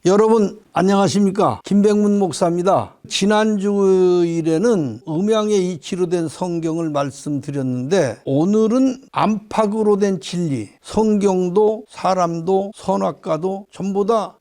여러분 안녕하십니까? 김백문 목사입니다. 지난주일에는 음양의 이치로 된 성경을 말씀드렸는데, 오늘은 안팎으로 된 진리, 성경도 사람도 선악과도 전부 다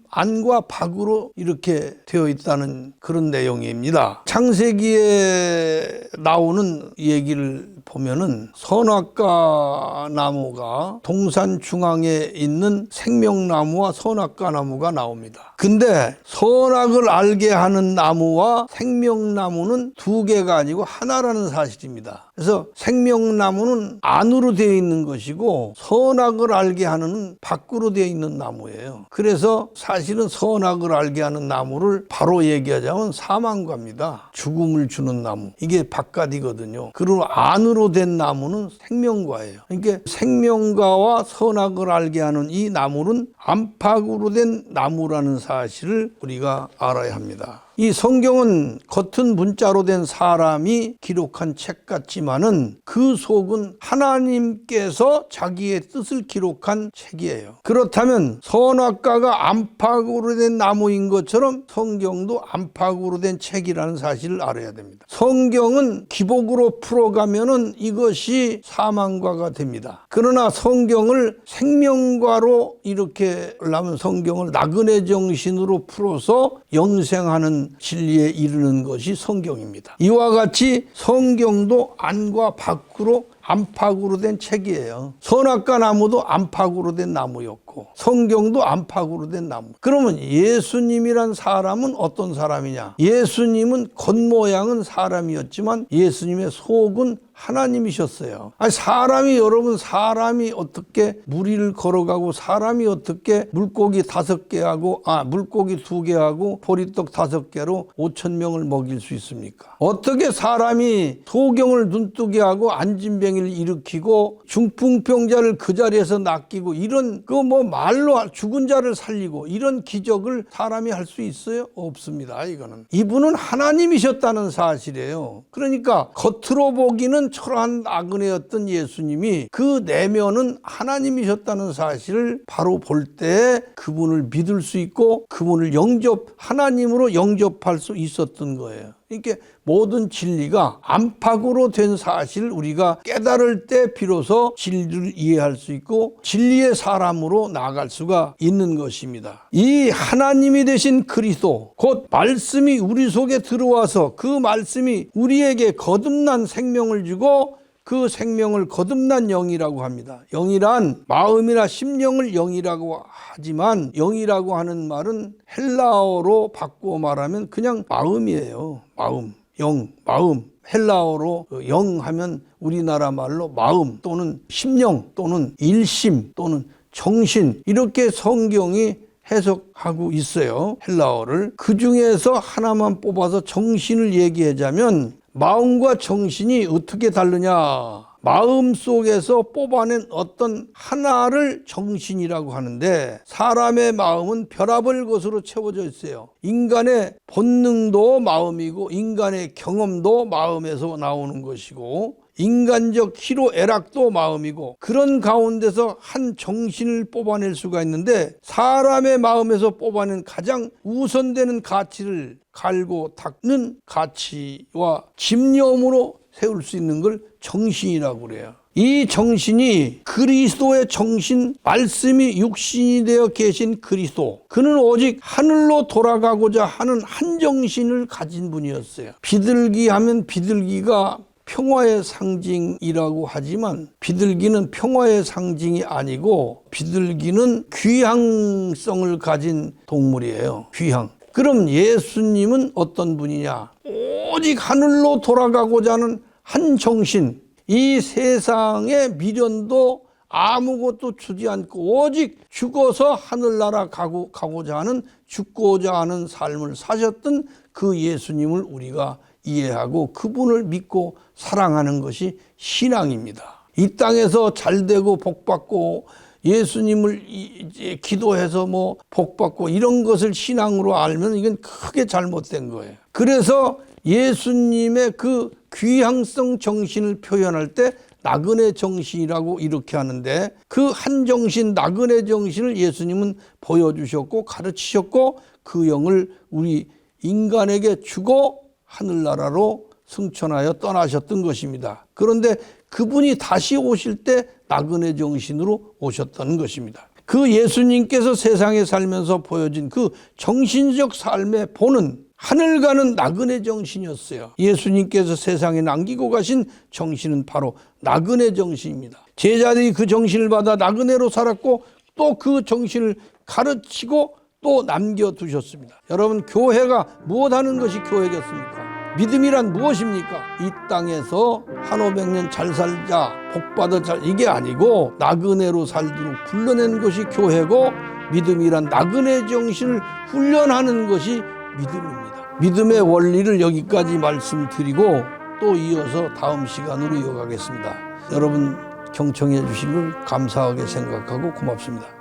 안과 밖으로 이렇게 되어 있다는 그런 내용입니다. 창세기에 나오는 얘기를 보면은 선악과 나무가 동산 중앙에 있는 생명나무와 선악과 나무가 나옵니다. 근데 선악을 알게 하는 나무와 생명나무는 두 개가 아니고 하나라는 사실입니다. 그래서 생명나무는 안으로 되어 있는 것이고 선악을 알게 하는 밖으로 되어 있는 나무예요. 그래서 사실은 선악을 알게 하는 나무를 바로 얘기하자면 사망과입니다. 죽음을 주는 나무, 이게 바깥이거든요. 그리고 안으로 된 나무는 생명과예요. 그러니까 생명과와 선악을 알게 하는 이 나무는 안팎으로 된 나무라는 사실을 우리가 알아야 합니다. 이 성경은 겉은 문자로 된 사람이 기록한 책 같지만은 그 속은 하나님께서 자기의 뜻을 기록한 책이에요. 그렇다면 선악과가 안팎으로 된 나무인 것처럼 성경도 안팎으로 된 책이라는 사실을 알아야 됩니다. 성경은 기복으로 풀어가면은 이것이 사망과가 됩니다. 그러나 성경을 생명과로 이렇게 하려면 성경을 나그네 정신으로 풀어서 영생하는 진리에 이르는 것이 성경입니다. 이와 같이 성경도 안과 밖으로 안팎으로 된 책이에요. 선악과 나무도 안팎으로 된 나무였고 성경도 안팎으로 된 나무. 그러면 예수님이란 사람은 어떤 사람이냐? 예수님은 겉모양은 사람이었지만 예수님의 속은 하나님이셨어요. 아니, 여러분 사람이 어떻게 무리를 걸어가고 사람이 어떻게 물고기 5개하고 물고기 2개하고 보리떡 5개로 5,000명을 먹일 수 있습니까? 어떻게 사람이 소경을 눈뜨게 하고 안진뱅이를 일으키고 중풍병자를 그 자리에서 낚이고 이런 말로 죽은 자를 살리고 이런 기적을 사람이 할 수 있어요? 없습니다. 이분은 하나님이셨다는 사실이에요. 그러니까 겉으로 보기는 초라한 나그네였던 예수님이 그 내면은 하나님이셨다는 사실을 바로 볼 때 그분을 믿을 수 있고 그분을 하나님으로 영접할 수 있었던 거예요. 이렇게 모든 진리가 안팎으로 된 사실을 우리가 깨달을 때 비로소 진리를 이해할 수 있고 진리의 사람으로 나아갈 수가 있는 것입니다. 이 하나님이 되신 그리스도, 곧 말씀이 우리 속에 들어와서 그 말씀이 우리에게 거듭난 생명을 주고 그 생명을 거듭난 영이라고 합니다. 영이란 마음이나 심령을 영이라고 하지만 영이라고 하는 말은 헬라어로 바꾸어 말하면 그냥 마음이에요. 마음. 헬라어로 영 하면 우리나라 말로 마음 또는 심령 또는 일심 또는 정신, 이렇게 성경이 해석하고 있어요. 헬라어를. 그 중에서 하나만 뽑아서 정신을 얘기하자면 마음과 정신이 어떻게 다르냐? 마음 속에서 뽑아낸 어떤 하나를 정신이라고 하는데, 사람의 마음은 별의별 것으로 채워져 있어요. 인간의 본능도 마음이고 인간의 경험도 마음에서 나오는 것이고 인간적 희로애락도 마음이고, 그런 가운데서 한 정신을 뽑아낼 수가 있는데 사람의 마음에서 뽑아낸 가장 우선되는 가치를 갈고 닦는 가치와 집념으로 세울 수 있는 걸 정신이라고 그래요. 이 정신이 그리스도의 정신, 말씀이 육신이 되어 계신 그리스도, 그는 오직 하늘로 돌아가고자 하는 한 정신을 가진 분이었어요. 비둘기 하면 비둘기가 평화의 상징이라고 하지만 비둘기는 평화의 상징이 아니고 비둘기는 귀향성을 가진 동물이에요. 귀향. 그럼 예수님은 어떤 분이냐? 오직 하늘로 돌아가고자 하는 한 정신, 이 세상의 미련도 아무것도 주지 않고 오직 죽어서 하늘나라 가고자 하는, 죽고자 하는 삶을 사셨던 그 예수님을 우리가 이해하고 그분을 믿고 사랑하는 것이 신앙입니다. 이 땅에서 잘되고 복받고 예수님을 기도해서 복받고 이런 것을 신앙으로 알면 이건 크게 잘못된 거예요. 그래서 예수님의 그 귀향성 정신을 표현할 때 나그네 정신이라고 이렇게 하는데, 그 한 정신, 나그네 정신을 예수님은 보여주셨고 가르치셨고 그 영을 우리 인간에게 주고 하늘나라로 승천하여 떠나셨던 것입니다. 그런데 그분이 다시 오실 때 나그네 정신으로 오셨던 것입니다. 그 예수님께서 세상에 살면서 보여진 그 정신적 삶의 본은 하늘 가는 나그네 정신이었어요. 예수님께서 세상에 남기고 가신 정신은 바로 나그네 정신입니다. 제자들이 그 정신을 받아 나그네로 살았고 또 그 정신을 가르치고 또 남겨두셨습니다. 여러분, 교회가 무엇하는 것이 교회겠습니까? 믿음이란 무엇입니까? 이 땅에서 한 500년 잘 살자, 복받아 자, 이게 아니고 나그네로 살도록 불러낸 것이 교회고, 믿음이란 나그네 정신을 훈련하는 것이 믿음입니다. 믿음의 원리를 여기까지 말씀드리고 또 이어서 다음 시간으로 이어가겠습니다. 여러분 경청해 주신 걸 감사하게 생각하고 고맙습니다.